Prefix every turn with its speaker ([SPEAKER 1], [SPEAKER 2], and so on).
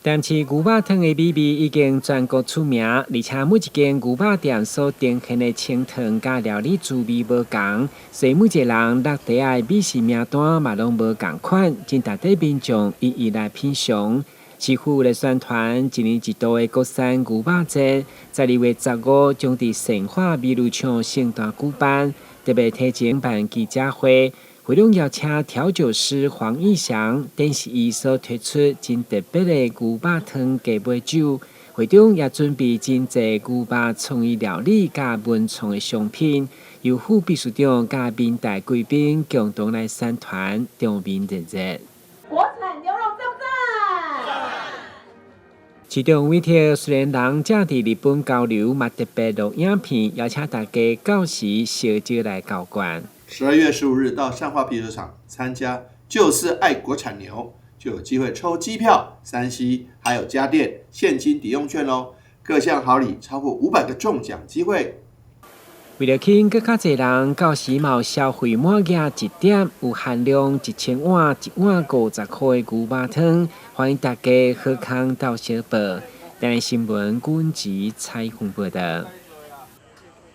[SPEAKER 1] 但是牛肉汤的美味已经全国出名，而且每一间牛肉店所呈现的清汤甲料理滋味无同，所以每一个人落地的美食名单嘛拢无同款，真值得民众一一来品尝。市府来宣传一年一度的国产牛肉节，12月15将伫善化美如场盛大举办，特别提前办记者会。会中邀请调酒师黄义祥，展示伊所推出真特别的牛肉汤鸡尾酒。会中也准备真侪牛肉创意料理甲文创的商品，由副秘书长甲民代贵宾共同来宣传，场面热热。
[SPEAKER 2] 国产牛肉赞不赞？
[SPEAKER 1] 其中委托虽然人正伫日本交流，嘛特别录影片，邀请大家到时小酒来交关。
[SPEAKER 3] 12月15日到善化啤酒厂参加，就是爱国产牛，就有机会抽机票、3C，还有家电现金抵用券哦。各项好礼超过500个中奖机会。
[SPEAKER 1] 为了吸引更较侪人，到时嘛有消费满额1点有限量1000碗，1碗50块的牛肉汤，欢迎大家好康到小报。台新闻军集采访报道。